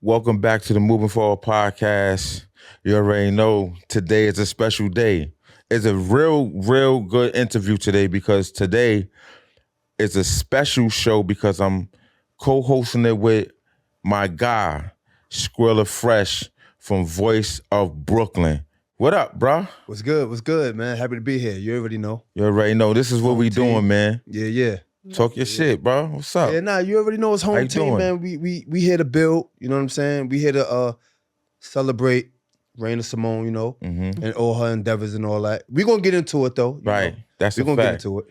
Welcome back to the Moving Forward podcast. You already know today is a special day. It's a real good interview today because today is a special show because I'm co-hosting it with my guy, Skrilla Fresh from Voice of Brooklyn. What up, bro? What's good? What's good, man? Happy to be here. You already know. You already know. This is what we doing, man. Yeah. Talk your shit, bro. What's up? Yeah, you already know it's How home you team, doing? man. We here to build, you know what I'm saying? We here to celebrate Raina Simone, and all her endeavors and all that. We're gonna get into it though. Right. That's We're a gonna get fact. into it.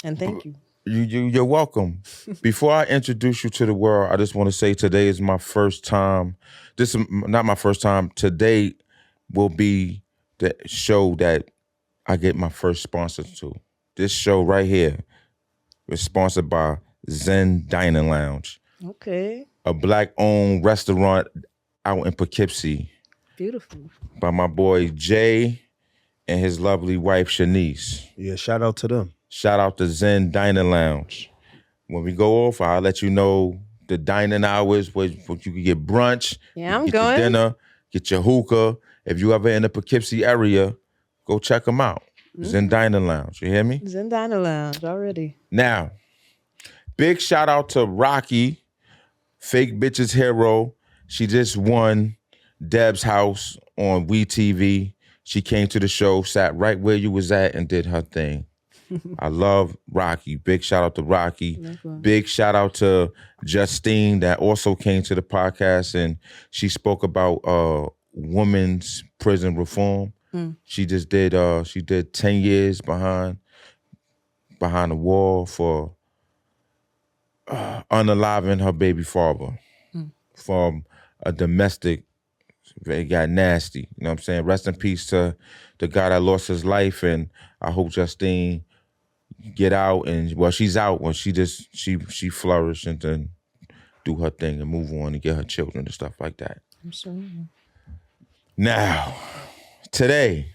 And thank you. You're welcome. Before I introduce you to the world, I just want to say today is my first time. This is not my first time. Today will be the show that I get my first sponsor to. This show right here is sponsored by Zen Dining Lounge, Okay. a Black-owned restaurant out in Poughkeepsie Beautiful. by my boy Jay and his lovely wife Shanice. Yeah, shout out to them. Shout out to Zen Dining Lounge. When we go off, I'll let you know the dining hours, where you can get brunch, Yeah, I'm get going. your dinner, get your hookah. If you ever in the Poughkeepsie area, go check them out. Zen Dining Lounge. You hear me? Zen Diner Lounge already. Now, big shout out to Rocky, Fake Bitches Hero. She just won Deb's house on WeTV. She came to the show, sat right where you was at, and did her thing. I love Rocky. Big shout out to Rocky. Likewise. Big shout out to Justine that also came to the podcast and she spoke about women's prison reform. She just did 10 years behind the wall for unaliving her baby father from a domestic. It got nasty. You know what I'm saying? Rest in peace to the guy that lost his life, and I hope Justine get out and she's out when she flourish and then do her thing and move on and get her children and stuff like that. Absolutely. Now, today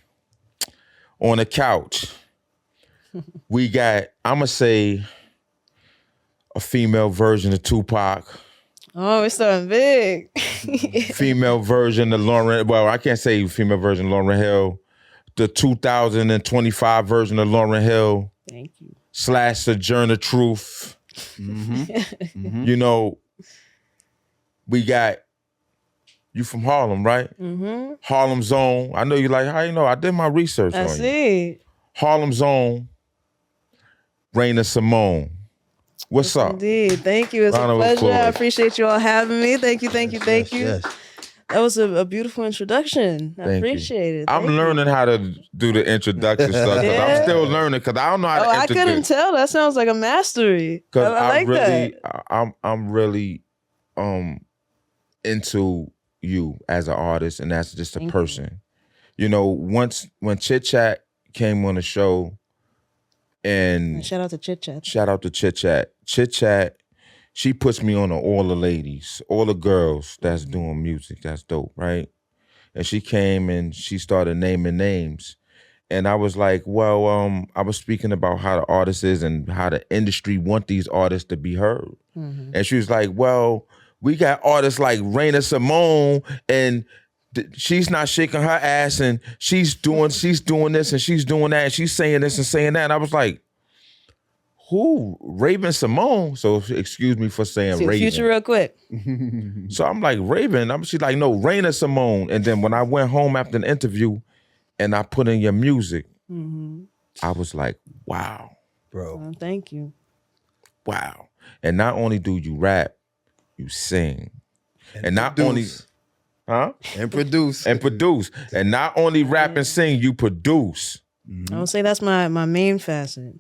on the couch, we got, I'ma say, a female version of Tupac. Oh, it's starting big. Female version of Lauryn, well, I can't say female version of Lauryn Hill. The 2025 version of Lauryn Hill. Thank you. / Sojourner Truth. You know, we got, you from Harlem, right? Harlem Zone. I know you like, how you know? I did my research I on you. see. Harlem Zone, Raina Simone. What's up? Indeed. Thank you. It's Round a of pleasure. I applause. appreciate you all having me. Thank you. Yes. That was a beautiful introduction. I Thank you. appreciate it. I'm Thank you. learning how to do the introduction stuff because I'm Yeah. still learning because I don't know how Oh, to I introduce. couldn't tell. That sounds like a mastery. Because I like that. I'm really into you as an artist and as just a Thank you. person. You know, when Chit Chat came on the show, and Shout out to Chit Chat. shout out to Chit Chat. Chit Chat, she puts me on to all the ladies, all the girls that's doing music. That's dope, right? And she came and she started naming names. And I was like, well, I was speaking about how the artist is and how the industry want these artists to be heard. And she was like, well, we got artists like Raina Simone and she's not shaking her ass and she's doing this and she's doing that and she's saying this and saying that. And I was like, who? Raven Simone? So excuse me for saying See the Raven. future real quick. So I'm like, Raven? She's like, no, Raina Simone. And then when I went home after the interview and I put in your music, I was like, wow, Bro. Oh, thank you. wow. And not only do you rap, you sing. And not only, Produce. huh? And produce. And produce. And not only rap and sing, you produce. I would say that's my main facet.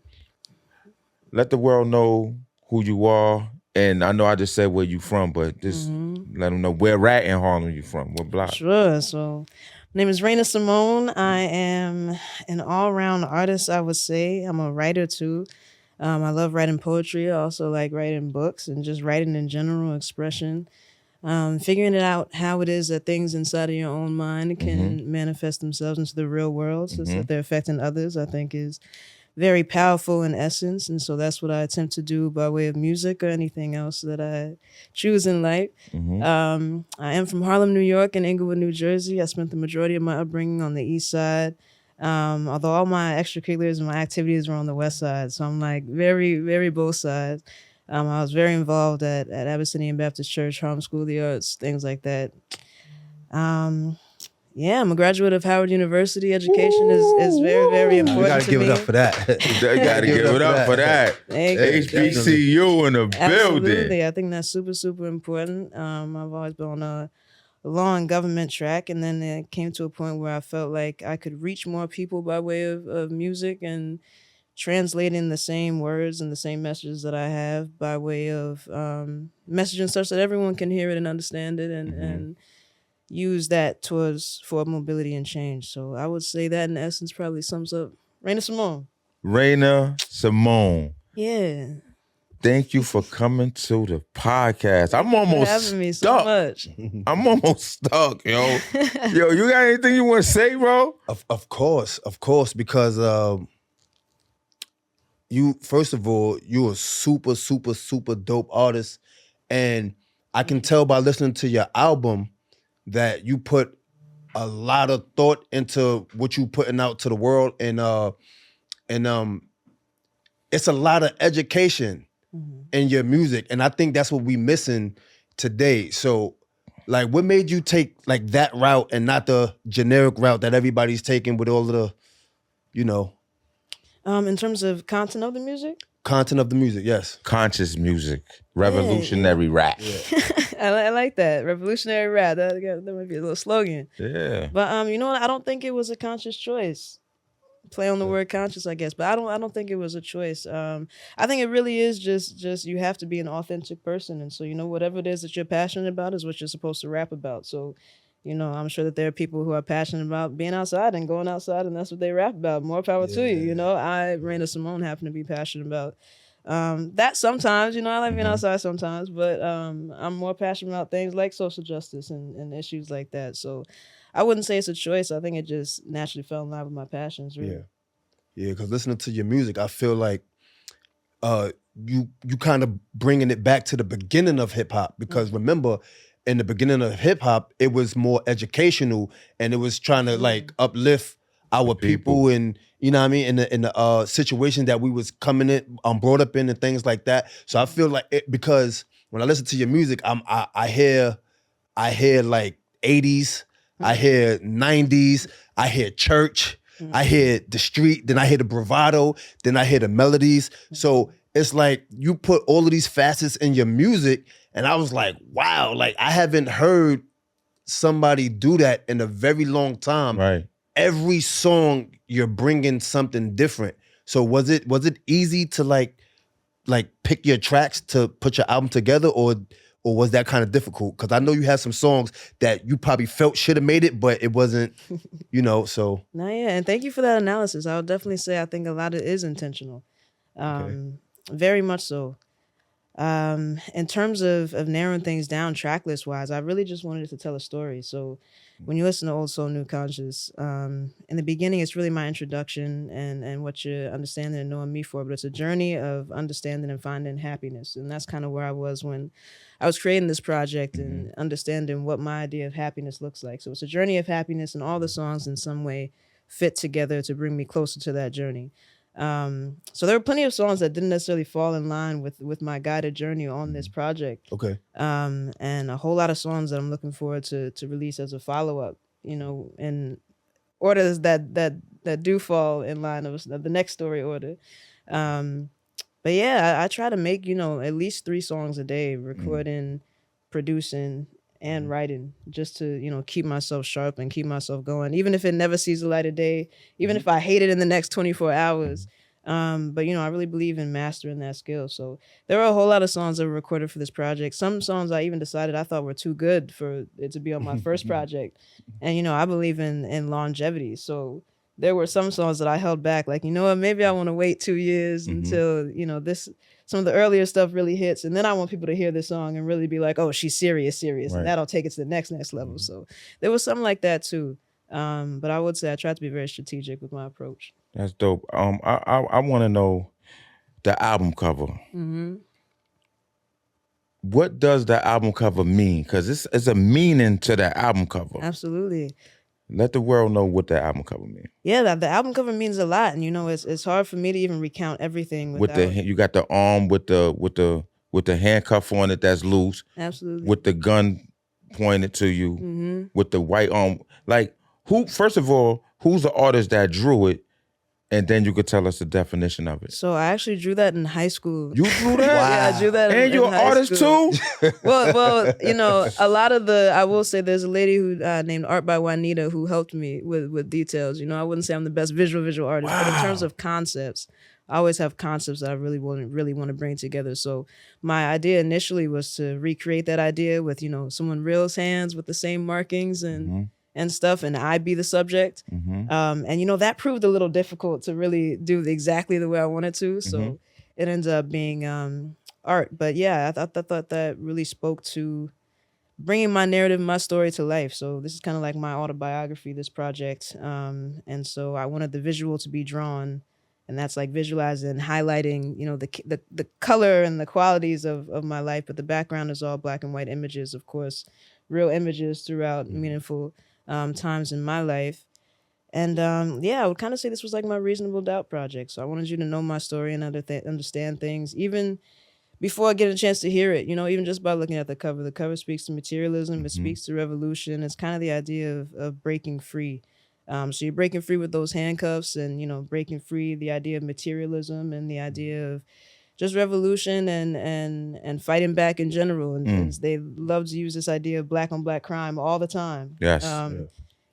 Let the world know who you are. And I know I just said where you from, but just let them know where at in Harlem you from. What block? Sure. So, my name is Raina Simone. I am an all-round artist, I would say. I'm a writer too. I love writing poetry. I also like writing books and just writing in general, expression. Figuring it out how it is that things inside of your own mind can manifest themselves into the real world so that they're affecting others, I think is very powerful in essence. And so that's what I attempt to do by way of music or anything else that I choose in life. I am from Harlem, New York, and Inglewood, New Jersey. I spent the majority of my upbringing on the east side. Although all my extracurriculars and my activities were on the west side. So I'm like very, very both sides. I was very involved at Abyssinian Baptist Church, Harlem School of the Arts, things like that. Yeah, I'm a graduate of Howard University. Education is very, very We important gotta to give me. it up for that. They gotta give it up for that. Thank you. HBCU in the building. Absolutely. I think that's super, super important. I've always been on a law and government track, and then it came to a point where I felt like I could reach more people by way of music and translating the same words and the same messages that I have by way of messaging such that everyone can hear it and understand it and use that towards for mobility and change. So I would say that in essence probably sums up Raina Simone. Raina Simone. Yeah. Thank you for coming to the podcast. I'm For almost having me so stuck. much. I'm almost stuck, yo. Yo, you got anything you want to say, bro? Of course, because you, first of all, you're a super, super, super dope artist. And I can tell by listening to your album that you put a lot of thought into what you putting out to the world. And it's a lot of education in your music. And I think that's what we missing today. So like what made you take like that route and not the generic route that everybody's taking with all of the, you know, In terms of content of the music? content of the music, yes. Conscious music, revolutionary rap. I like that. Revolutionary rap. That might be a little slogan. Yeah. But you know what? I don't think it was a conscious choice. Play on the word conscious, I guess. But I don't think it was a choice. I think it really is just you have to be an authentic person. And so, you know, whatever it is that you're passionate about is what you're supposed to rap about. So, you know, I'm sure that there are people who are passionate about being outside and going outside, and that's what they rap about. More power to you. You know, Raina Simone, happen to be passionate about that sometimes. You know, I like being outside sometimes, but I'm more passionate about things like social justice and issues like that. So I wouldn't say it's a choice. I think it just naturally fell in line with my passions, really. Yeah, because listening to your music, I feel like you kind of bringing it back to the beginning of hip hop. Because remember, in the beginning of hip hop, it was more educational and it was trying to like uplift our people and, you know what I mean, in the situation that we was coming in, brought up in and things like that. So I feel like it, because when I listen to your music, I hear like 80s, I hear 90s, I hear church, I hear the street, then I hear the bravado, then I hear the melodies. So it's like you put all of these facets in your music, and I was like, wow, like I haven't heard somebody do that in a very long time. Right. Every song you're bringing something different. So was it easy to like pick your tracks to put your album together, or was that kind of difficult? Because I know you had some songs that you probably felt should have made it, but it wasn't, you know, so. No, yeah, and thank you for that analysis. I would definitely say I think a lot of it is intentional. Very much so. In terms of narrowing things down track list wise, I really just wanted to tell a story. So when you listen to Old Soul, New Conscious, in the beginning, it's really my introduction and what you're understanding and knowing me for, but it's a journey of understanding and finding happiness. And that's kind of where I was when I was creating this project and understanding what my idea of happiness looks like. So it's a journey of happiness, and all the songs in some way fit together to bring me closer to that journey. So there were plenty of songs that didn't necessarily fall in line with my guided journey on this project. Okay. And a whole lot of songs that I'm looking forward to release as a follow-up, you know, in orders that do fall in line of the next story order. But yeah, I try to make, you know, at least 3 songs a day, recording, producing, and writing, just to, you know, keep myself sharp and keep myself going, even if it never sees the light of day, even if I hate it in the next 24 hours. But, you know, I really believe in mastering that skill. So there were a whole lot of songs that were recorded for this project. Some songs I even decided I thought were too good for it to be on my first project. And, you know, I believe in longevity. So there were some songs that I held back, like, you know what, maybe I want to wait 2 years until, you know, some of the earlier stuff really hits. And then I want people to hear this song and really be like, oh, she's serious. Right. And that'll take it to the next level. So there was something like that too. But I would say I tried to be very strategic with my approach. That's dope. I want to know the album cover. Hmm. What does the album cover mean? Because it's a meaning to the album cover. Absolutely. Let the world know what the album cover means. Yeah, the album cover means a lot, and it's hard for me to even recount everything With without. you got the arm with the handcuff on it that's loose. Absolutely. With the gun pointed to you. Hmm. With the white arm. Like who? First of all, who's the artist that drew it? And then you could tell us the definition of it. So I actually drew that in high school. You drew that? Yeah, I drew that. And you're an high artist school. too? Well, a lot of I will say there's a lady who named Art by Juanita who helped me with details. I wouldn't say I'm the best visual artist, but in terms of concepts, I always have concepts that I really want to bring together. So my idea initially was to recreate that idea with, someone real's hands with the same markings and stuff, and I be the subject. And that proved a little difficult to really do exactly the way I wanted to. So it ends up being art. But yeah, I thought that really spoke to bringing my narrative, my story to life. So this is kind of like my autobiography, this project. And so I wanted the visual to be drawn, and that's like visualizing, highlighting, the color and the qualities of my life. But the background is all black and white images, of course, real images throughout meaningful times in my life. And I would kind of say this was like my Reasonable Doubt project. So I wanted you to know my story and understand things, even before I get a chance to hear it. Even just by looking at the cover. The cover speaks to materialism. It speaks to revolution. It's kind of the idea of breaking free. So you're breaking free with those handcuffs, and breaking free the idea of materialism and the idea of just revolution and fighting back in general. And they love to use this idea of black on black crime all the time. Yes.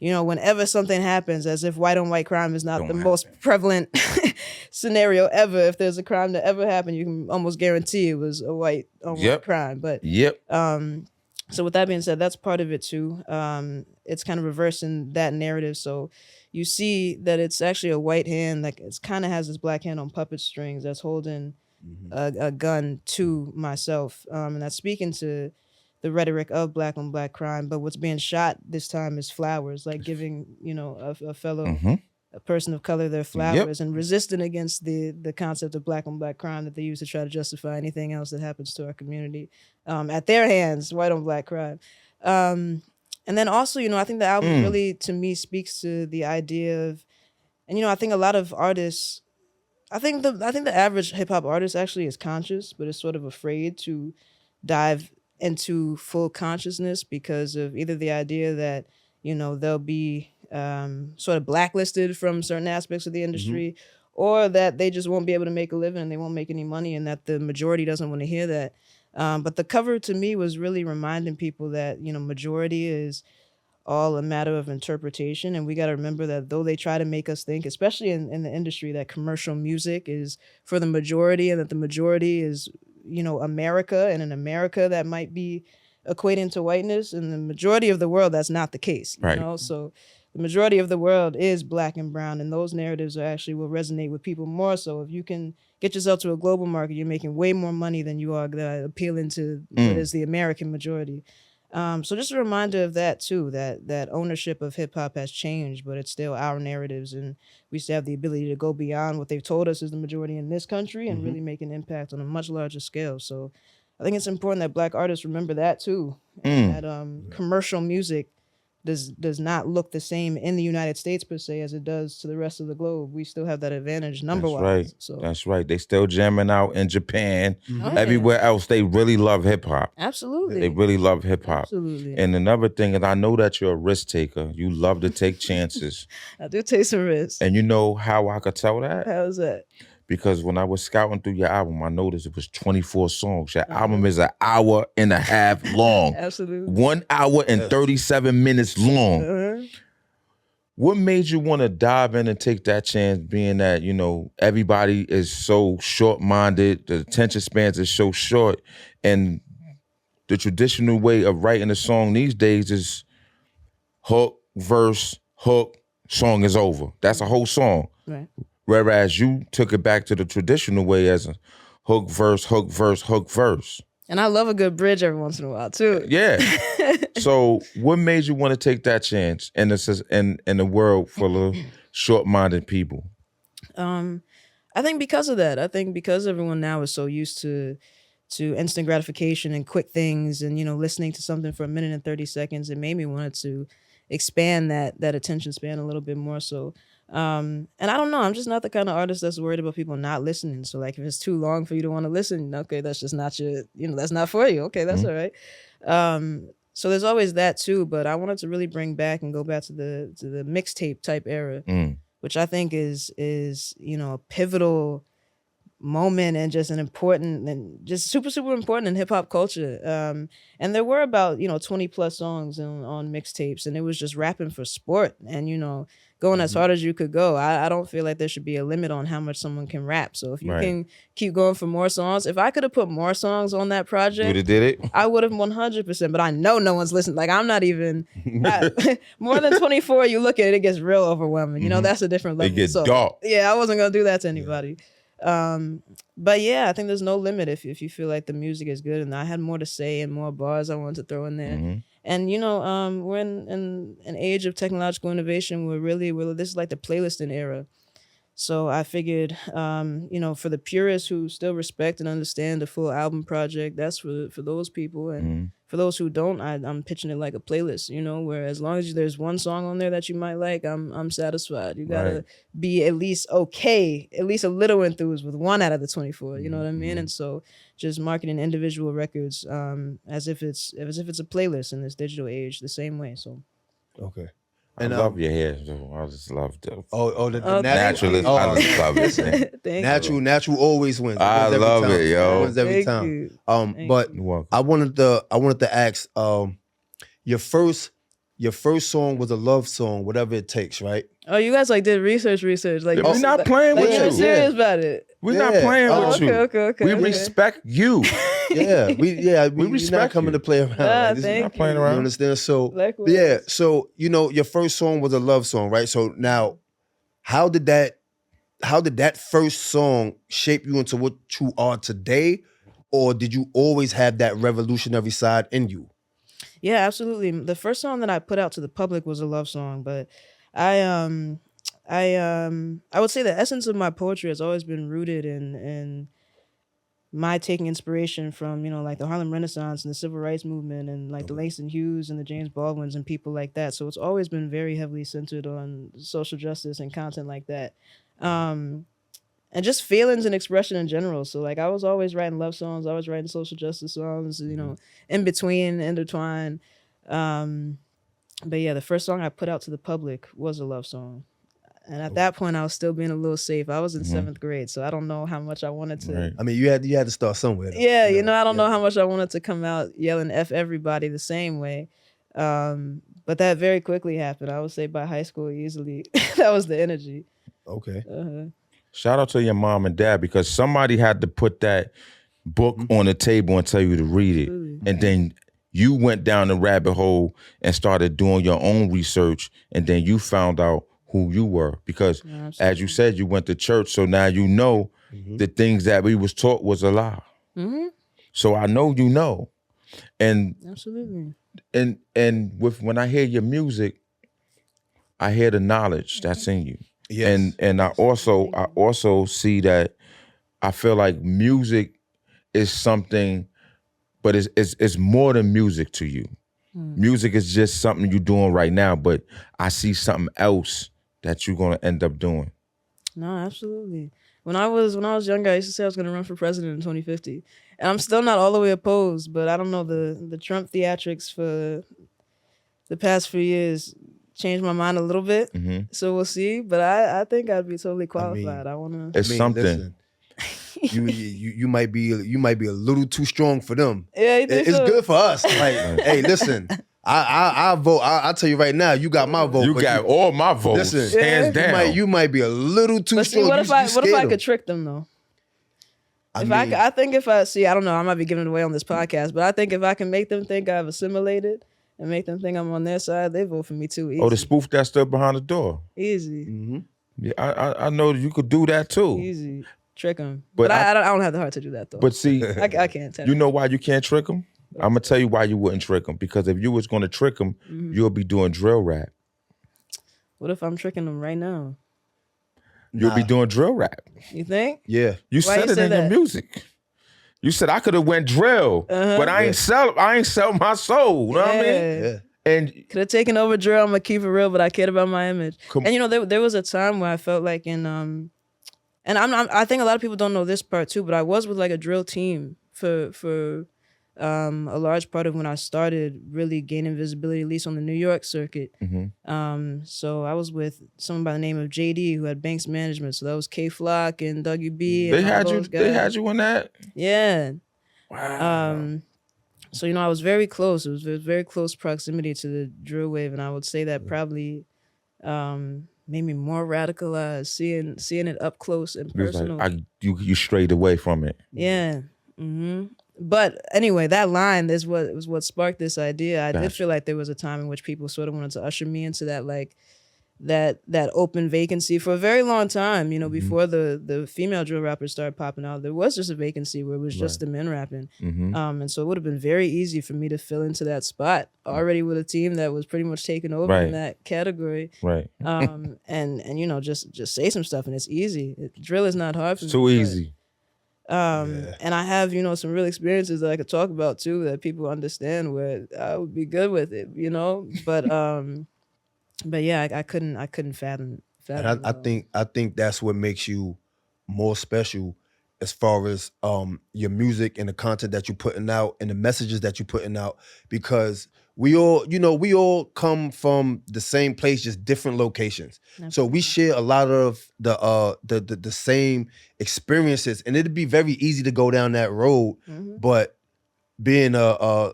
Whenever something happens, as if white on white crime is not the most prevalent scenario ever. If there's a crime that ever happened, you can almost guarantee it was a white on white crime. But so with that being said, that's part of it too. It's kind of reversing that narrative. So you see that it's actually a white hand, like it's kind of has this black hand on puppet strings that's holding a gun to myself, and that's speaking to the rhetoric of black on black crime. But what's being shot this time is flowers, like giving a fellow a person of color their flowers, and resisting against the concept of black on black crime that they use to try to justify anything else that happens to our community at their hands, white on black crime. And then also, I think the album really, to me, speaks to the idea of, and I think a lot of artists, I think the average hip hop artist actually is conscious, but is sort of afraid to dive into full consciousness because of either the idea that they'll be sort of blacklisted from certain aspects of the industry, or that they just won't be able to make a living and they won't make any money, and that the majority doesn't want to hear that. But the cover to me was really reminding people that majority is all a matter of interpretation, and we got to remember that though they try to make us think, especially in the industry, that commercial music is for the majority, and that the majority is America, and in America that might be equating to whiteness, and the majority of the world that's not the case. So the majority of the world is black and brown, and those narratives are actually will resonate with people more. So if you can get yourself to a global market, you're making way more money than you are appealing to what is the American majority. So just a reminder of that too, that ownership of hip hop has changed, but it's still our narratives, and we still have the ability to go beyond what they've told us is the majority in this country and really make an impact on a much larger scale. So I think it's important that black artists remember that too, and that commercial music does not look the same in the United States per se as it does to the rest of the globe. We still have that advantage number-wise. Right. So That's right. They still jamming out in Japan. Oh, Everywhere else, they really love hip hop. Absolutely. They really love hip hop. Absolutely. And another thing is, I know that you're a risk taker. You love to take chances. I do take some risks. And you know how I could tell that? How's that? Because when I was scouting through your album, I noticed it was 24 songs. Your album is an hour and a half long. Absolutely. 1 hour and 37 minutes long. What made you want to dive in and take that chance, being that, everybody is so short-minded, the attention spans is so short, and the traditional way of writing a song these days is hook, verse, hook, song is over. That's a whole song. Right. Whereas you took it back to the traditional way as a hook, verse, hook, verse, hook, verse. And I love a good bridge every once in a while too. Yeah. So what made you want to take that chance in a world full of short-minded people? I think because of that. I think because everyone now is so used to instant gratification and quick things, and listening to something for a minute and 30 seconds, it made me want to expand that attention span a little bit more. So, and I don't know, I'm just not the kind of artist that's worried about people not listening. So like if it's too long for you to want to listen, okay, that's just not your, that's not for you. Okay, that's all right. So there's always that too, but I wanted to really bring back and go back to the mixtape type era, which I think is a pivotal moment and just an important and just super important in hip hop culture. And there were about 20 plus songs on mixtapes, and it was just rapping for sport and going as hard as you could go. I don't feel like there should be a limit on how much someone can rap. So if you can keep going for more songs, if I could have put more songs on that project, would have did it. I would have 100%. But I know no one's listening. Like I'm not even more than 24. You look at it, it gets real overwhelming. That's a different level. It gets dark. Yeah, I wasn't gonna do that to anybody. But yeah, I think there's no limit if you feel like the music is good, and I had more to say and more bars I wanted to throw in there. And we're in an age of technological innovation. This is like the playlisting era. So I figured, for the purists who still respect and understand the full album project, that's for those people. And for those who don't, I'm pitching it like a playlist, where as long as there's one song on there that you might like, I'm satisfied. You gotta be at least okay, at least a little enthused with one out of the 24. You know what I mean? And so just marketing individual records as if it's a playlist in this digital age, the same way. So okay. And I love your hair, though. I just love the the naturalist. I just love it. Natural always wins. I love it, yo. It wins every time. But I wanted to ask, your first song was a love song, whatever it takes, right? Oh, you guys did research. Like we're not playing with you're you. serious about it. We're not playing with you. Okay. We respect you. we respect not coming you. to play around. Thank not playing you. around. You understand? So Likewise. so your first song was a love song, right? So now, how did that first song shape you into what you are today, or did you always have that revolutionary side in you? Yeah, absolutely. The first song that I put out to the public was a love song, but I would say the essence of my poetry has always been rooted in my taking inspiration from, like the Harlem Renaissance and the Civil Rights Movement and like the Langston Hughes and the James Baldwins and people like that. So it's always been very heavily centered on social justice and content like that. And just feelings and expression in general. So like I was always writing love songs, I was writing social justice songs, in between, intertwined. But yeah, the first song I put out to the public was a love song. And at that point, I was still being a little safe. I was in 7th grade, so I don't know how much I wanted to. Right. I mean, you had to start somewhere. Though. Yeah, I don't know how much I wanted to come out yelling F everybody the same way. But that very quickly happened. I would say by high school, easily, that was the energy. Okay. Shout out to your mom and dad, because somebody had to put that book on the table and tell you to read it. Absolutely. And then you went down the rabbit hole and started doing your own research, and then you found out who you were, because as you said, you went to church, so now you know the things that we was taught was a lie. So I know and absolutely, and when I hear your music, I hear the knowledge that's in you. Yes. And I also see that I feel like music is something, but it's more than music to you. Music is just something you're doing right now, but I see something else that you're gonna end up doing. No, absolutely. When I was younger, I used to say I was gonna run for president in 2050, and I'm still not all the way opposed. But I don't know, the Trump theatrics for the past few years changed my mind a little bit. So we'll see. But I think I'd be totally qualified. It's something. Listen, you might be a little too strong for them. Yeah, you think it's so? good for us. Like, hey, listen. I vote. I tell you right now, you got my vote. You got all my votes, listen, hands down. You might be a little too strong. What if I could trick them though? I don't know, I might be giving it away on this podcast, but I think if I can make them think I've assimilated and make them think I'm on their side, they vote for me too. Easy. Oh, the spoof that stood behind the door. Easy. Yeah, I know that you could do that too. Easy. Trick them. But I don't have the heart to do that though. But see, I can't tell you know why you can't trick them? I'm gonna tell you why you wouldn't trick them. Because if you was gonna trick them, you'll be doing drill rap. What if I'm tricking them right now? you'll be doing drill rap. You think? Yeah. You Why said you it say in your that? music. You said I could have went drill, but I ain't sell my soul. You know what I mean? Yeah. And Could have taken over drill. I'm gonna keep it real, but I cared about my image. And you know, there was a time where I felt like and I think a lot of people don't know this part too, but I was with like a drill team for a large part of when I started really gaining visibility, at least on the New York circuit. So I was with someone by the name of JD who had Banks Management. So that was K Flock and WB. they And all had you. those guys. They had you in that. Yeah. Wow. So you know, I was very close. It was very close proximity to the drill wave, and I would say that probably made me more radicalized, seeing it up close and It was personal. like you strayed away from it. Yeah. But anyway, that line is what sparked this idea. I did feel like there was a time in which people sort of wanted to usher me into that like that open vacancy for a very long time. You know, before the female drill rappers started popping out, there was just a vacancy where it was just the men rapping. And so it would have been very easy for me to fill into that spot already with a team that was pretty much taken over in that category. Right. And you know, just say some stuff and it's easy. Drill is not hard for me. Too easy. And I have, you know, some real experiences that I could talk about too that people understand where I would be good with it, you know. But yeah, I couldn't fathom. And I think that's what makes you more special as far as your music and the content that you're putting out and the messages that you're putting out, because we all come from the same place, just different locations. Absolutely. So we share a lot of the same experiences, and it'd be very easy to go down that road. But being a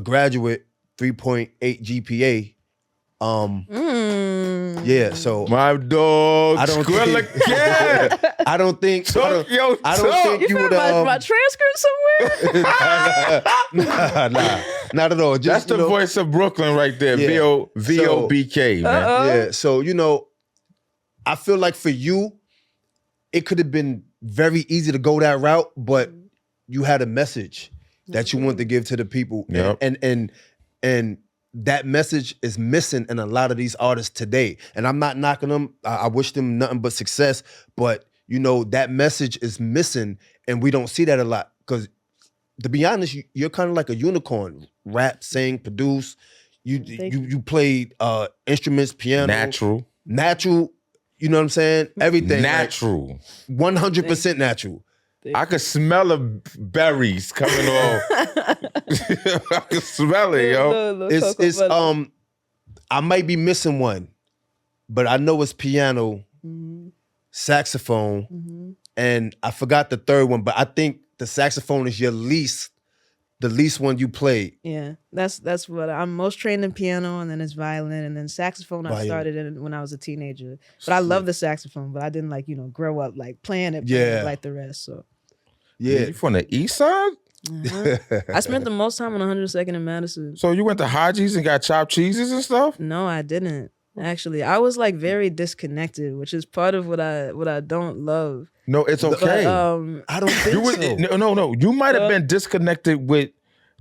graduate, 3.8 GPA, yeah, so my dog, I don't think, I don't think you would have my transcript somewhere. nah, not at all. Just, that's the voice of Brooklyn right there. Yeah. VOBK, man. Yeah, so you know, I feel like for you, it could have been very easy to go that route, but you had a message that you wanted to give to the people, and that message is missing in a lot of these artists today. And I'm not knocking them. I wish them nothing but success. But, you know, that message is missing, and we don't see that a lot. Because, to be honest, you're kind of like a unicorn. Rap, sing, produce. You played instruments, piano. Natural. You know what I'm saying? Everything. Natural. Like 100% natural. I could smell the berries coming off. I could smell it, yo. It's I might be missing one, but I know it's piano, saxophone, and I forgot the third one, but I think the saxophone is the least one you played. Yeah, that's what I'm most trained in: piano, and then it's violin, and then saxophone. I started in when I was a teenager, but I love the saxophone, but I didn't grow up playing it like the rest. So yeah, you from the east side? I spent the most time on 102nd and Madison. So you went to Haji's and got chopped cheeses and stuff? No, I didn't. Actually, I was very disconnected, which is part of what I don't love. No, it's okay. But, I don't think so. No. You might have been disconnected with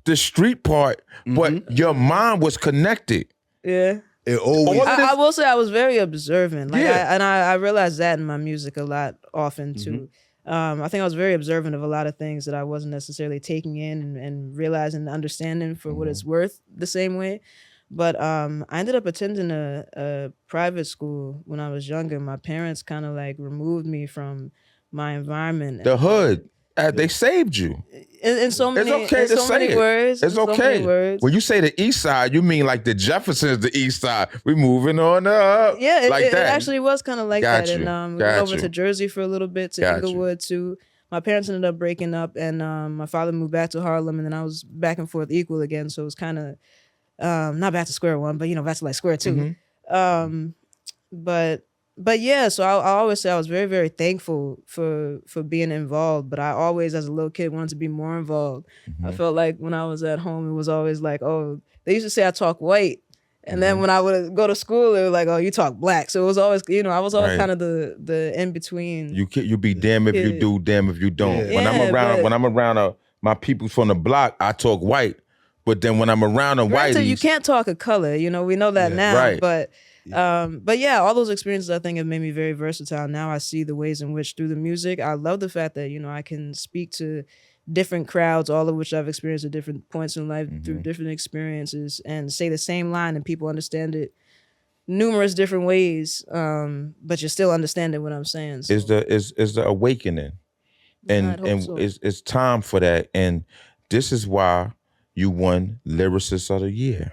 the street part, but your mind was connected. Yeah. It always. I will say I was very observant. I realized that in my music a lot often too. I think I was very observant of a lot of things that I wasn't necessarily taking in and realizing and understanding for what it's worth the same way. But I ended up attending a private school when I was younger. My parents kind of removed me from my environment. The hood. They saved you. In so many, it's okay to so say many it. words. It's okay. So many words. When you say the east side, you mean like the Jeffersons, the east side. We moving on up. Yeah, it actually was kind of like Got that. you. And we went over to Jersey for a little bit, to Inglewood too. My parents ended up breaking up, and my father moved back to Harlem, and then I was back and forth equal again. So it was kind of not back to square one, but back to square two. But yeah, so I always say I was very, very thankful for being involved, but I always, as a little kid, wanted to be more involved. I felt like when I was at home, it was always they used to say I talk white. And then when I would go to school, it was oh, you talk black. So it was always, I was always kind of the in-between. You be damn if you do, damn if you don't. When I'm around my people from the block, I talk white. But then when I'm around the Granted, you whiteys, can't talk a color. We know that Yeah. now. Right. But yeah, all those experiences I think have made me very versatile. Now I see the ways in which through the music, I love the fact that I can speak to different crowds, all of which I've experienced at different points in life through different experiences, and say the same line and people understand it numerous different ways. But you're still understanding what I'm saying. So. is the awakening, I'd hope and so. it's time for that, and this is why you won Lyricist of the Year.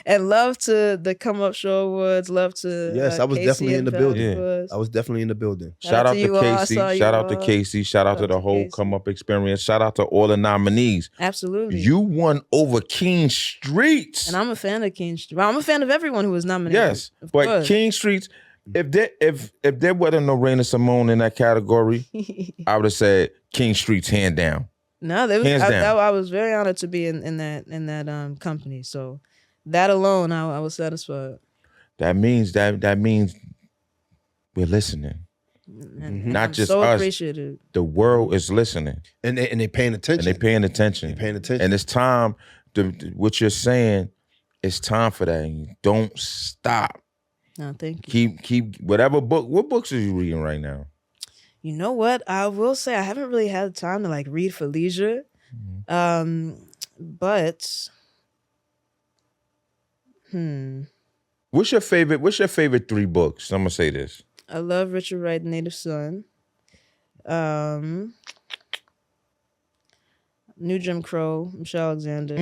And love to the Come Up Show Awards. Love to Yes, I was Casey definitely in and the Valley building. Yeah. Awards. I was definitely in the building. Shout out to you all. I Casey. saw you Shout out to all. Casey. Shout out to the whole Casey. Come Up experience. Shout out to all the nominees. Absolutely. You won over King Streets. And I'm a fan of King Street. Well, I'm a fan of everyone who was nominated. Yes, of but course. King Streets. If there wasn't no Raina Simone in that category, I would have said King Streets hand down. No, there was, Hands down. I was very honored to be in that company. So that alone, I was satisfied. That means we're listening. And Not I'm just so us. appreciative. The world is listening And they paying attention. and they paying attention. They paying attention. And it's time. What you're saying, it's time for that. And you don't stop. No, thank you. Keep whatever book. What books are you reading right now? You know what? I will say I haven't really had time to read for leisure. But What's your favorite 3 books? I'm gonna say this. I love Richard Wright, Native Son. New Jim Crow, Michelle Alexander.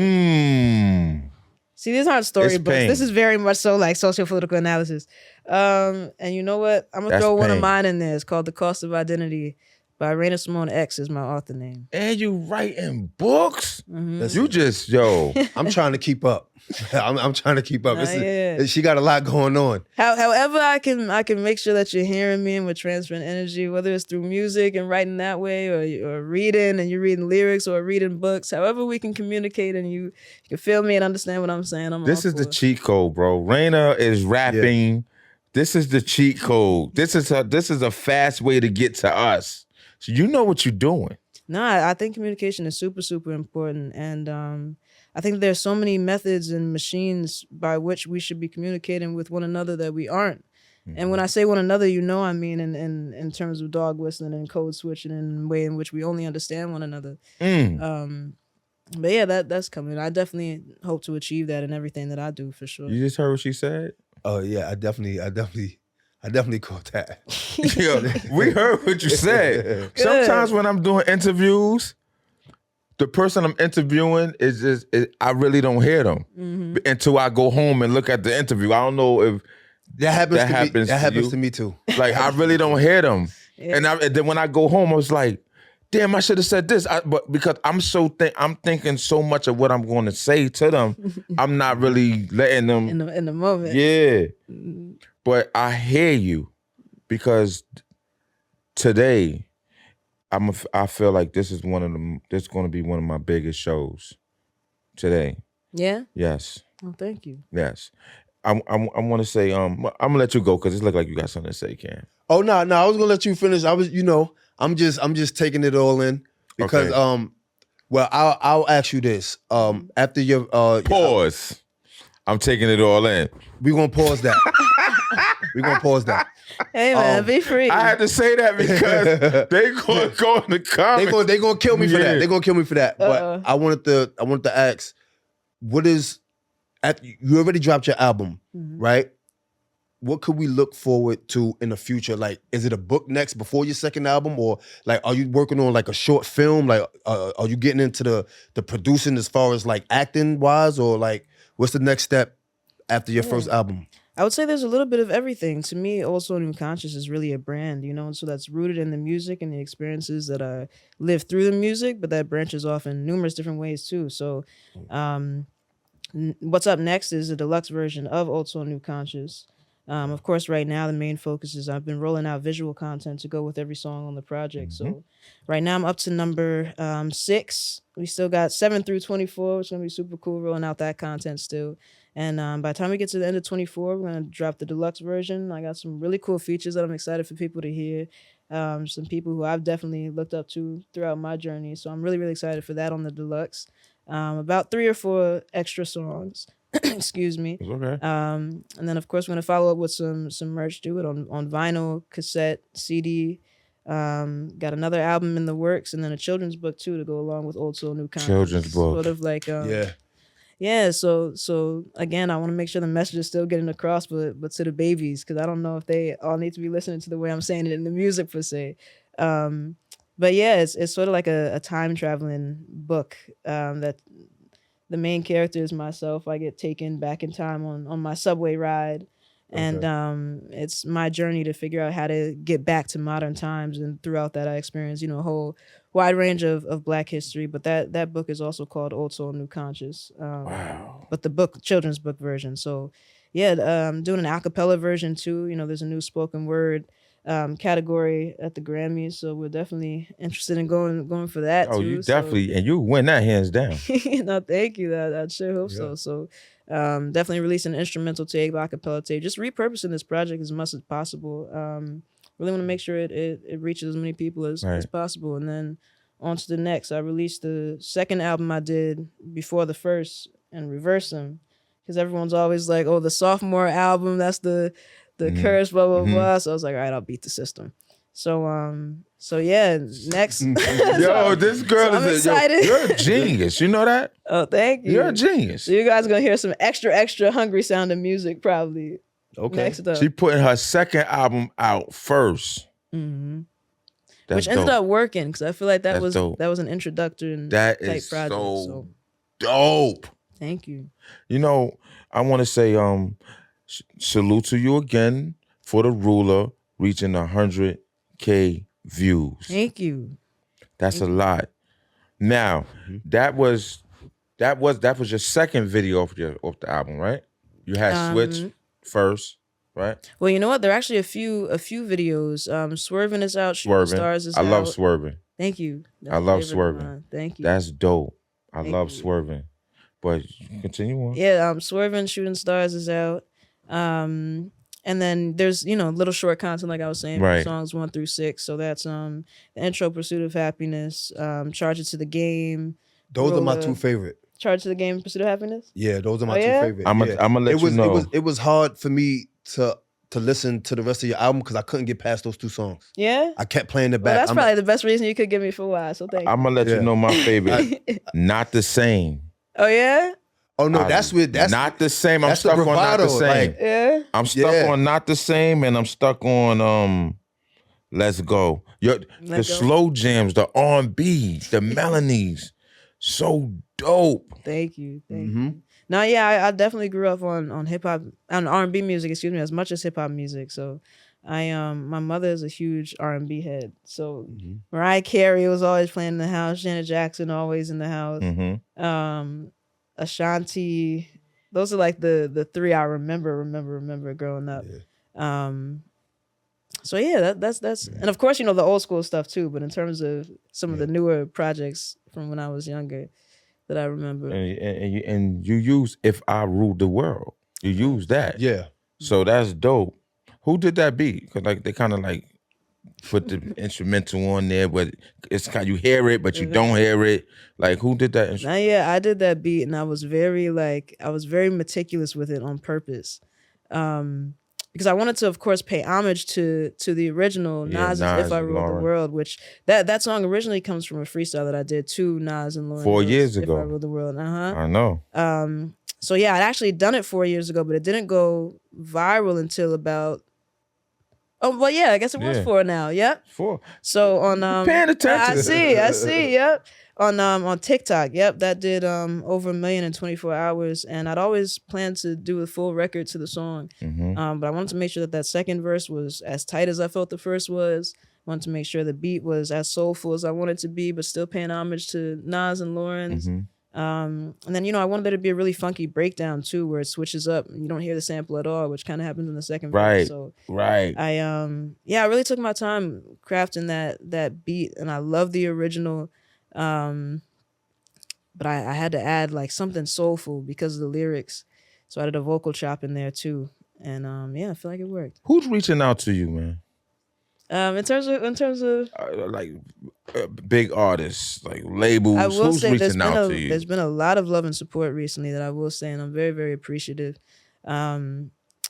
See, these aren't It's storybooks. pain. This is very much so socio-political analysis. And you know what? I'm gonna That's throw one of pain. mine in there. It's called The Cost of Identity by Raina Simone X is my author name. And you writing books? Listen, You just I'm trying to keep up. I'm trying to keep up. Yeah. She got a lot going on. However, I can make sure that you're hearing me and we're transferring energy, whether it's through music and writing that way, or reading and you're reading lyrics or reading books. However, we can communicate and you can feel me and understand what I'm saying. This is the cheat code, bro. Raina is rapping. This is the cheat code. This is a fast way to get to us. So you know what you're doing. No, I think communication is super, super important. And I think there's so many methods and machines by which we should be communicating with one another that we aren't. And when I say one another, I mean in terms of dog whistling and code switching and the way in which we only understand one another. But yeah, that's coming. I definitely hope to achieve that in everything that I do, for sure. You just heard what she said? Oh yeah, I definitely caught that. Yo, we heard what you said. Sometimes when I'm doing interviews, the person I'm interviewing I really don't hear them until I go home and look at the interview. I don't know if That happens you. to me too. Like I really don't hear them. And then when I go home, I was like, damn, I should have said this. But because I'm thinking so much of what I'm going to say to them, I'm not really letting them in the moment. Yeah. But I hear you because today I feel like this is going to be one of my biggest shows today. Yeah? Yes. Oh, thank you. Yes. I want to say I'm gonna let you go because it looks like you got something to say, Cam. Oh no, I was gonna let you finish. I was, I'm just taking it all in because Okay. well, I'll ask you this. After your Pause. I'm taking it all in. we gonna pause that. we gonna pause that. Hey man, be free. I had to say that because they gonna go in the comments. They gonna kill me for that. Yeah. They gonna kill me for that. But I wanted to ask, what is you already dropped your album, right? What could we look forward to in the future? Like, is it a book next before your second album, or like, are you working on like a short film? Like, are you getting into the producing as far as like acting wise, or like, what's the next step after your first album? I would say there's a little bit of everything. To me, Also New Conscious is really a brand, and so that's rooted in the music and the experiences that I live through the music, but that branches off in numerous different ways too. So what's up next is a deluxe version of Also New Conscious. Of course, right now, the main focus is I've been rolling out visual content to go with every song on the project. So right now I'm up to number 6. We still got 7 through 24, which is going to be super cool rolling out that content still. And by the time we get to the end of 24, we're going to drop the deluxe version. I got some really cool features that I'm excited for people to hear. Some people who I've definitely looked up to throughout my journey. So I'm really, really excited for that on the deluxe. about 3 or 4 extra songs. Excuse me. It's okay. And then of course we're gonna follow up with some merch. Do it on vinyl, cassette, CD. Got another album in the works, and then a children's book too to go along with Old Soul New Conscious. Children's book. Sort of like Yeah. yeah. So again, I want to make sure the message is still getting across, but to the babies, because I don't know if they all need to be listening to the way I'm saying it in the music per se. But yeah, it's sort of like a time traveling book that the main character is myself. I get taken back in time on my subway ride. And it's my journey to figure out how to get back to modern times. And throughout that, I experienced, a whole wide range of Black history. But that book is also called Old Soul New Conscious. Wow. But the children's book version. So yeah, doing an a cappella version too. There's a new spoken word category at the Grammys, so we're definitely interested in going for that. Oh, too. you definitely, and you win that hands down. No, thank you. I sure hope so. So definitely releasing an instrumental tape, acapella tape, just repurposing this project as much as possible. Really want to make sure it reaches as many people as possible. And then on to the next. I released the second album I did before the first and reverse them, because everyone's always like, oh, the sophomore album, that's the curse, blah blah blah. So I was like, all right, I'll beat the system. So yeah, next. Yo, this girl is excited. You're a genius. You know that? Oh, thank you. You're a genius. So you guys gonna hear some extra hungry sounding music probably. Okay. Next up. She putting her second album out first. Mm-hmm. That's Which ended dope. up working, because I feel like that was dope. that was an introduction That type is project. so dope. Thank you. I want to say salute to you again for The Ruler reaching 100K views. Thank you. That's a lot. Now, that was your second video off the album, right? You had Switch first, right? Well, you know what? There are actually a few videos. Swerving is out. Shooting Stars is out. I love Swerving. Thank you. I love Swerving. Thank you. That's dope. I Thank love you. Swerving. But continue on. Yeah, Swerving, Shooting Stars is out. And then there's, little short content, like I was saying, Right. songs 1 through 6. So that's the intro, Pursuit of Happiness, Charge It to the Game. Those are my Roller. two favorite. Charge to the Game, Pursuit of Happiness? Yeah, those are my Oh, yeah? two favorite. I'm Yeah. gonna let you know. It was hard for me to listen to the rest of your album because I couldn't get past those two songs. Yeah? I kept playing it Well, back. that's probably the best reason you could give me for why, so thank you. I'm gonna let you know my favorite. Not the Same. Oh, yeah? Oh no, that's Not the Same. I'm that's the stuck on Not the bravado, Same. like- Yeah? I'm stuck on Not the Same, and I'm stuck on Let's Go. The Go. slow jams, the R&B, the melodies, so dope. Thank you. Thank you. No, yeah, I definitely grew up on hip hop, on R&B music, excuse me, as much as hip hop music. So my mother is a huge R&B head. So Mariah Carey was always playing in the house, Janet Jackson always in the house. Ashanti. Those are like the three I remember growing up. Yeah. So yeah, that's and of course, the old school stuff too, but in terms of some of the newer projects from when I was younger that I remember. And you use If I Ruled the World. You use that. Yeah. So that's dope. Who did that beat? Because they kind of put the instrumental on there, but it's kind you hear it, but you don't hear it. Like, who did that? Now, yeah, I did that beat, and I was very meticulous with it on purpose, because I wanted to, of course, pay homage to the original Nas' If I Ruled the World, which that song originally comes from a freestyle that I did to Nas and Lauren 4 Hill's years ago. If I Ruled the World. I know. So yeah, I'd actually done it 4 years ago, but it didn't go viral until about. Oh well, yeah, I guess it was 4 now. Yep. 4. So on paying attention. I see. Yep. On TikTok. Yep, that did over 1 million in 24 hours, and I'd always planned to do a full record to the song. But I wanted to make sure that second verse was as tight as I felt the first was. I wanted to make sure the beat was as soulful as I wanted it to be, but still paying homage to Nas and Lauren's. And then, I wanted there to be a really funky breakdown too, where it switches up and you don't hear the sample at all, which kind of happens in the second verse. So I really took my time crafting that beat, and I love the original. But I had to add like something soulful because of the lyrics. So I did a vocal chop in there too. And I feel like it worked. Who's reaching out to you, man? In terms of, Like big artists, like I labels. will Who's say reaching out to there's you? been a lot of love and support recently that I will say, and I'm very very appreciative.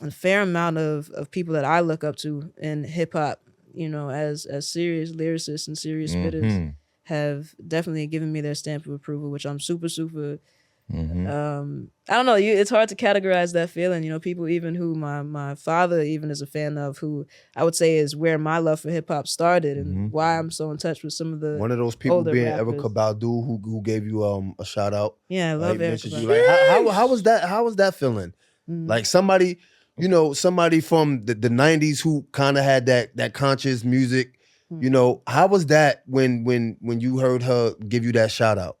A fair amount of people that I look up to in hip hop, as serious lyricists and serious spitters, Mm-hmm. have definitely given me their stamp of approval, which I'm super super. Mm-hmm. I don't know. It's hard to categorize that feeling. People even who my father even is a fan of, who I would say is where my love for hip hop started Mm-hmm. and why I'm so in touch with some of the One of those people older being rappers. Erica Badu, who gave you a shout out. Yeah, I love Erica mentioned you. Badu. Like how was that? How was that feeling? Like somebody from the 90s who kind of had that conscious music. How was that when you heard her give you that shout out?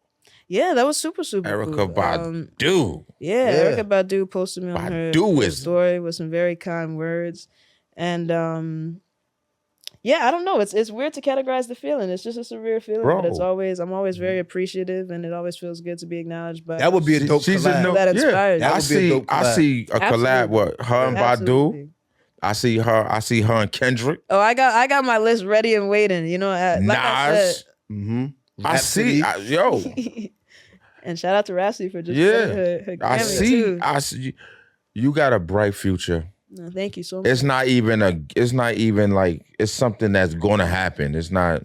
Yeah, that was super super Erica cool. Badu. Yeah, Yeah. Erica Badu posted me on her Baduism. story with some very kind words, and yeah, I don't know. It's weird to categorize the feeling. It's just a surreal feeling, but Bro. I'm always very appreciative, and it always feels good to be acknowledged by. That would be a dope She's collab. a no, That inspires yeah. you. I That would be a see. dope I collab. see a collab. Absolutely. What her and Badu. Absolutely. I see her and Kendrick. Oh, I got my list ready and waiting. Like I Nas. said. Mm-hmm. I see. Yo. And shout out to Rassi for just Yeah. getting her I Grammy see. too. I see. You got a bright future. No, thank you so much. It's not even like it's something that's gonna happen. It's not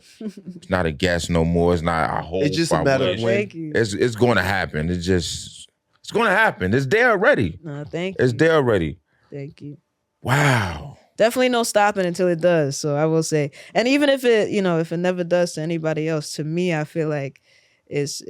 a guess no more. It's not a hope. It's just a matter of Well, when. thank you. It's gonna happen. It's gonna happen. It's there already. No, thank you. It's there already. Thank you. Wow. Definitely no stopping until it does. So I will say, and even if it never does to anybody else, to me, I feel like it's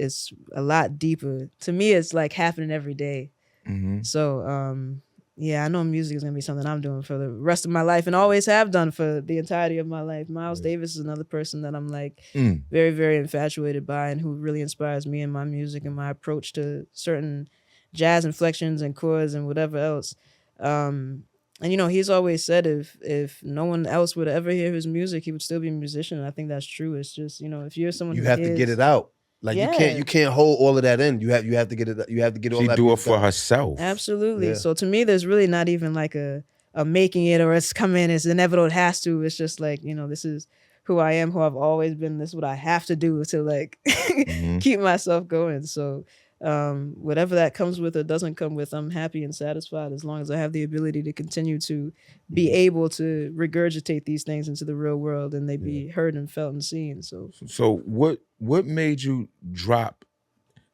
a lot deeper. To me, it's like happening every day. Mm-hmm. So yeah, I know music is gonna be something I'm doing for the rest of my life, and always have done for the entirety of my life. Miles Davis is another person that I'm like very, very infatuated by, and who really inspires me in my music and my approach to certain jazz inflections and chords and whatever else. And he's always said if no one else would ever hear his music, he would still be a musician. And I think that's true. It's just if you're someone You who have to get it out. Like Yeah. you can't hold all of that in. You have to get it. You have to get all She that. do it for out. herself. Absolutely. Yeah. So to me, there's really not even like a making it or it's coming. It's inevitable. It has to. It's just like this is who I am, who I've always been. This is what I have to do to like keep myself going. So whatever that comes with or doesn't come with, I'm happy and satisfied as long as I have the ability to continue to be able to regurgitate these things into the real world and they be heard and felt and seen. So what made you drop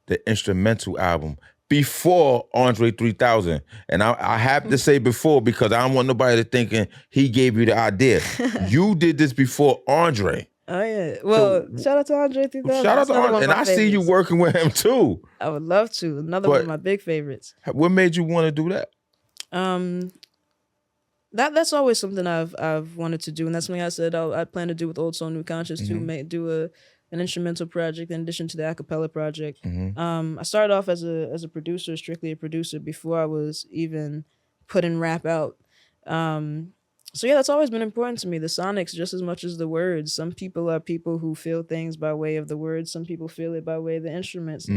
the instrumental album before Andre 3000? And I have to say before because I don't want nobody to thinking he gave you the idea. You did this before Andre. Oh yeah. Well, shout out to Andre 3000. Shout out to That's another one Andre. of And my I see you favorites. working with him too. I would love to. Another one of But- my big favorites. What made you want to do that? That's always something I've wanted to do, and that's something I said I plan to do with Old Soul New Conscious too. Do an instrumental project in addition to the acapella project. I started off as a producer, strictly a producer, before I was even putting rap out. So yeah, that's always been important to me. The sonics just as much as the words. Some people are people who feel things by way of the words. Some people feel it by way of the instruments.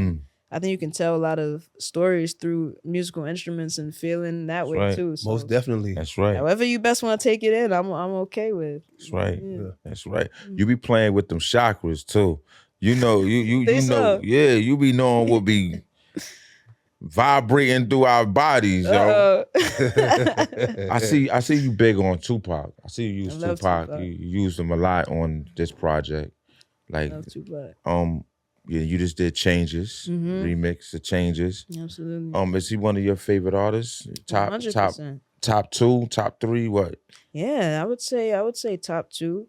I think you can tell a lot of stories through musical instruments and feeling that way right. too. So Most definitely. That's right. however you best want to take it in, I'm okay with. That's right. Yeah. That's right. You be playing with them chakras too. You Think know, so? yeah, you be knowing what be vibrating through our bodies, yo. I see you big on Tupac. I see you use I love Tupac. Tupac. You use him a lot on this project. Like Love Tupac. yeah, you just did Changes, remix the Changes. Absolutely. Is he one of your favorite artists? Top 100%. top 2, top 3, what? Yeah, I would say top 2.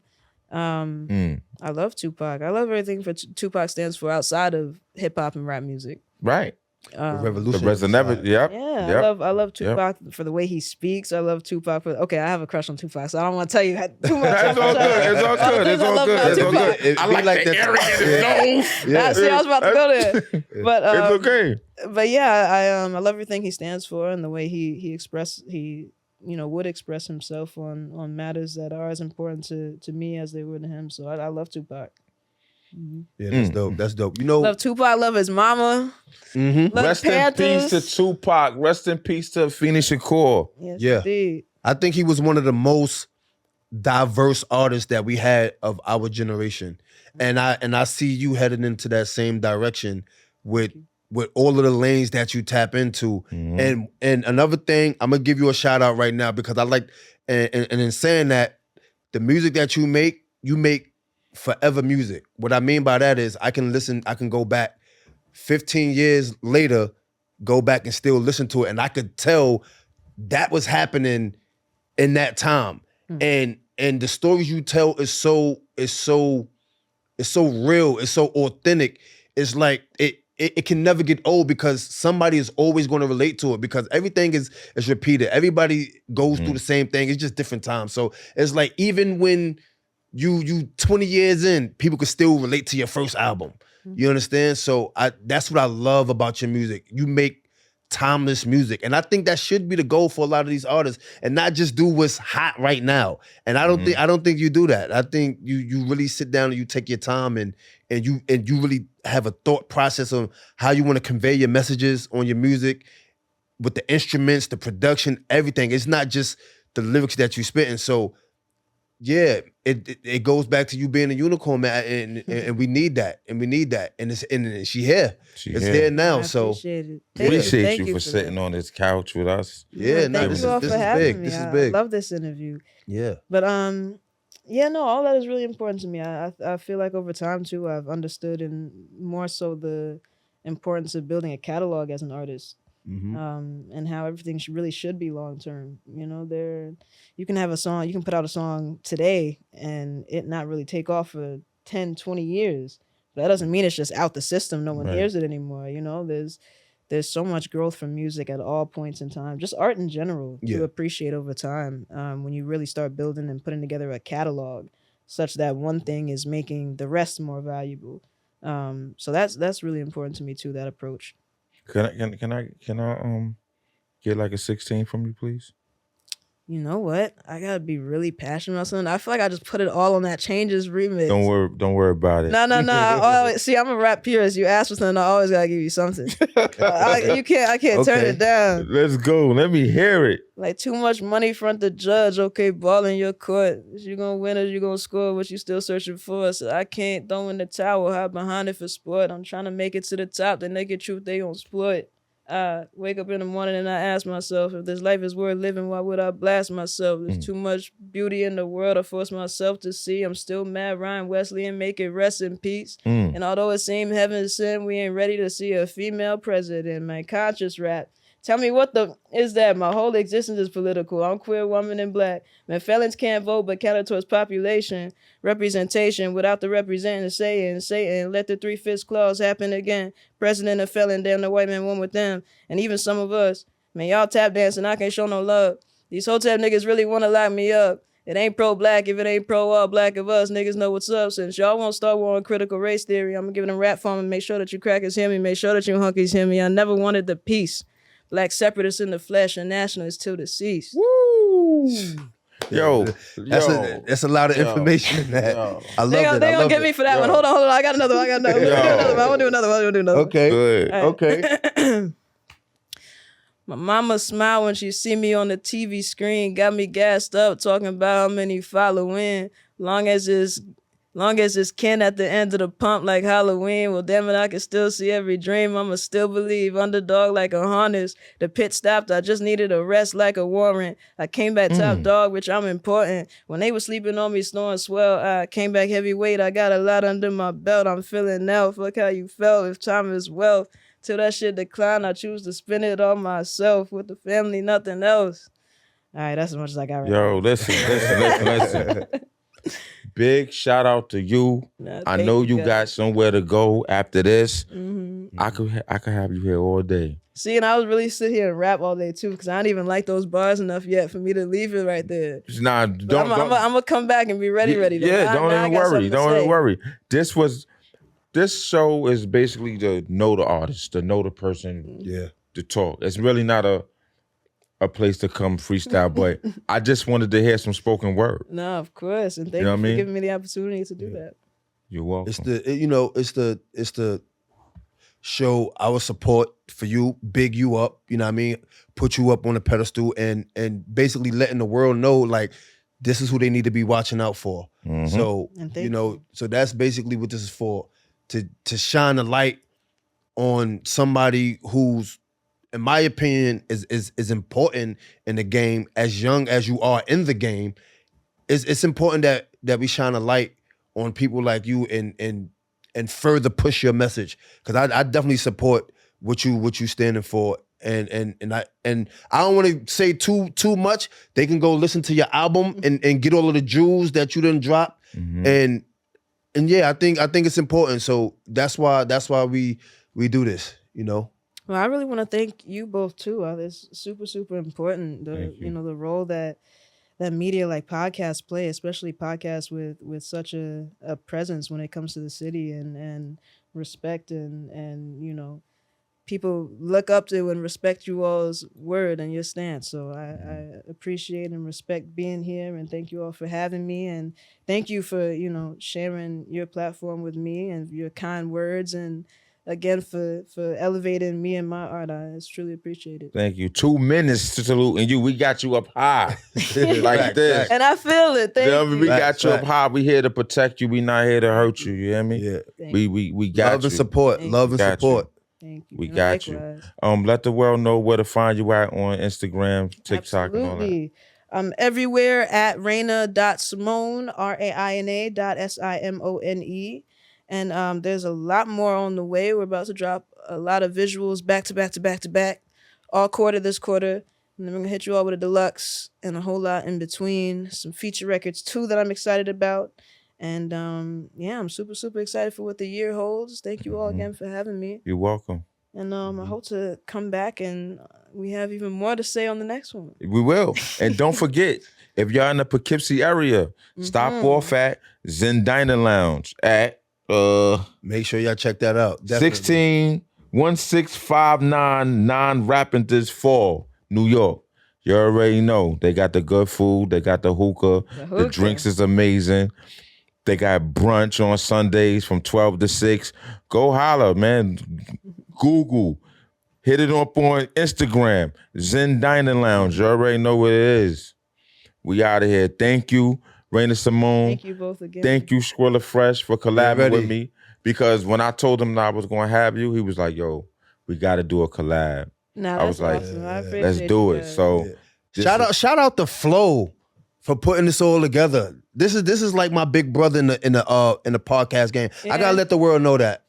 I love Tupac. I love everything for Tupac stands for outside of hip hop and rap music. Right. The The revolution. Resident Yep. Yeah, Yep. I love Tupac for the way he speaks. I love Tupac for I have a crush on Tupac, so I don't want to tell you too much. It's all good. It's all good. It's all good. It's all good. I like the area in his nose. Yeah. See, I was about to go there, but It's okay. But yeah, I love everything he stands for and the way he would express himself on matters that are as important to me as they were to him. So I love Tupac. Yeah, that's dope. That's dope. You know, Love Tupac. I love his mama. Love Rest the in Panthers. peace to Tupac. Rest in peace to Afeni Shakur. Yes, Yeah. indeed. I think he was one of the most diverse artists that we had of our generation. And I see you headed into that same direction with all of the lanes that you tap into. Mhm. And another thing, I'm gonna give you a shout out right now because I like and in saying that, the music that you make forever music. What I mean by that is I can go back 15 years later, go back and still listen to it. And I could tell that was happening in that time. And the stories you tell is so real, it's so authentic. It's like it can never get old because somebody is always going to relate to it because everything is repeated. Everybody goes through the same thing. It's just different times. So it's like even when you 20 years in, people can still relate to your first album. You understand? So that's what I love about your music. You make timeless music. And I think that should be the goal for a lot of these artists and not just do what's hot right now. And I don't think you do that. I think you really sit down and you take your time and you really have a thought process on how you want to convey your messages on your music with the instruments, the production, everything. It's not just the lyrics that you spit. And so yeah, it goes back to you being a unicorn, man, and we need that, and and she here, it's here now. I So appreciate it. Appreciate Thank you for sitting on this couch with us. yeah, no, Thank this you all is for having big. me. This is big. I love this interview. Yeah, But yeah, no, all that is really important to me. I feel like over time too, I've understood and more so the importance of building a catalog as an artist. And how everything really should be long term. You know, you can have a song, you can put out a song today and it not really take off for 10, 20 years. But that doesn't mean it's just out the system. No one Right. hears it anymore. You know, there's so much growth from music at all points in time, just art in general, Yeah. to appreciate over time. When you really start building and putting together a catalog such that one thing is making the rest more valuable. So that's really important to me too, that approach. Can I get like a 16 from you, please? You know what? I gotta be really passionate about something. I feel like I just put it all on that Changes remix. Don't worry about it. No. See, I'm a rap purist. You ask for something, I always gotta give you something. I can't turn it down. Let's go. Let me hear it. Like too much money front the judge. Okay, ball in your court. Is you gonna win or you gonna score? What you still searching for? So I can't throw in the towel. Hide behind it for sport. I'm trying to make it to the top. The naked truth they gon' exploit. I wake up in the morning and I ask myself, if this life is worth living, why would I blast myself? There's too much beauty in the world I force myself to see. I'm still mad, Ryan Wesley, and make it rest in peace. And although it seemed heaven sent, we ain't ready to see a female president. Man, conscious rap. Tell me what the is that? My whole existence is political. I'm queer, woman, and black. Man, felons can't vote, but counted towards population. Representation without the representing saying, let the 3/5 clause happen again. President, a felon, damn the white man, one with them. And even some of us. Man, y'all tap dancing, I can't show no love. These hotel niggas really want to lock me up. It ain't pro-black if it ain't pro-all black of us. Niggas know what's up. Since y'all won't start war on critical race theory, I'm giving them rap form and make sure that you crackers hear me. Make sure that you hunkies hear me. I never wanted the peace. Black separatists in the flesh and nationalists till deceased. Woo! Yo, that's a lot of information in that. I love it. They gonna get me for that one. Hold on. I got another one. I want to do another one. Okay. Good. Okay. My mama smile when she see me on the TV screen. Got me gassed up talking about how many following. Long as it's Ken at the end of the pump like Halloween. Well, damn it, I can still see every dream. I'ma still believe. Underdog like a harness. The pit stopped. I just needed a rest like a warrant. I came back top dog, which I'm important. When they were sleeping on me, snoring swell, I came back heavyweight. I got a lot under my belt. I'm feeling now. Fuck how you felt. If time is wealth. Till that shit decline, I choose to spend it on myself. With the family, nothing else. All right, that's as much as I got right Yo, listen. Big shout out to you. I know you got somewhere to go after this. I could have you here all day. See, and I was really sit here and rap all day too, because I didn't even like those bars enough yet for me to leave it right there. Nah, I'm gonna come back and be ready. Yeah, don't even worry. This show is basically to know the artist, to know the person, to talk. It's really not a place to come freestyle, but I just wanted to hear some spoken word. No, of course, and thank you for giving me the opportunity to do that. You're welcome. It's the show our support for you, big you up, you know what I mean? Put you up on a pedestal and basically letting the world know like this is who they need to be watching out for. So And thank you. so that's basically what this is for, to shine a light on somebody who's, in my opinion, is important in the game. As young as you are in the game, it's important that we shine a light on people like you and further push your message. Because I definitely support what you standing for. And I don't want to say too much. They can go listen to your album and get all of the jewels that you didn't drop. And yeah, I think it's important. So that's why we do this, Well, I really want to thank you both too. It's super, super important. The role that media like podcasts play, especially podcasts with such a presence when it comes to the city and respect and people look up to and respect you all's word and your stance. So I appreciate and respect being here, and thank you all for having me, and thank you for sharing your platform with me and your kind words, and again for elevating me and my art. It's truly appreciated. Thank you. 2 minutes to salute, and we got you up high like this. And I feel it. Thank you. We got you up high. We here to protect you. We not here to hurt you. You hear me? Yeah. We got love you. and support. Thank Love you. and Got support. Thank you. We And got you. likewise. Let the world know where to find you at on Instagram, TikTok, and all that. Absolutely. I'm everywhere at Raina.Simone, Raina.Simone. And there's a lot more on the way. We're about to drop a lot of visuals back to back to back to back, all quarter this quarter. And then we're going to hit you all with a deluxe and a whole lot in between. Some feature records too that I'm excited about. And I'm super, super excited for what the year holds. Thank you all again for having me. You're welcome. And I hope to come back and we have even more to say on the next one. We will. And don't forget, if y'all in the Poughkeepsie area, stop off at Zen Diner Lounge at Make sure y'all check that out. Definitely. 1659 Non-Rappingers Fall, New York. You already know. They got the good food. They got the hookah. The drinks is amazing. They got brunch on Sundays from 12 to 6. Go holler, man. Google. Hit it up on Instagram. Zen Dining Lounge. You already know what it is. We out of here. Thank you, Raina Simone. Thank you both again. Thank you, Skrilla Fresh, for collabing with me. Because when I told him that I was going to have you, he was like, yo, we got to do a collab. Nah, I was like, awesome. I appreciate let's do it. guys. So Shout out to Flo for putting this all together. This is like my big brother in the podcast game. Yeah. I gotta let the world know that.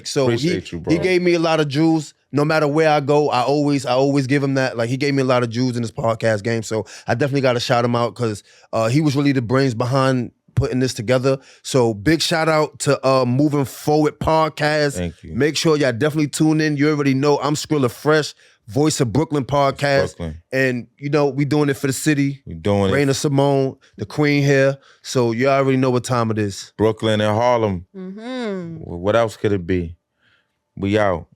So Appreciate you, bro. he gave me a lot of jewels. No matter where I go, I always give him that. Like, he gave me a lot of jewels in this podcast game. So I definitely gotta shout him out because he was really the brains behind putting this together. So big shout out to Moving Forward Podcast. Thank you. Make sure y'all definitely tune in. You already know I'm Skrilla Fresh, Voice of Brooklyn Podcast. Brooklyn. And we doing it for the city. We doing it. Raina Simone, the queen here. So you already know what time it is. Brooklyn and Harlem. Mm-hmm. What else could it be? We out.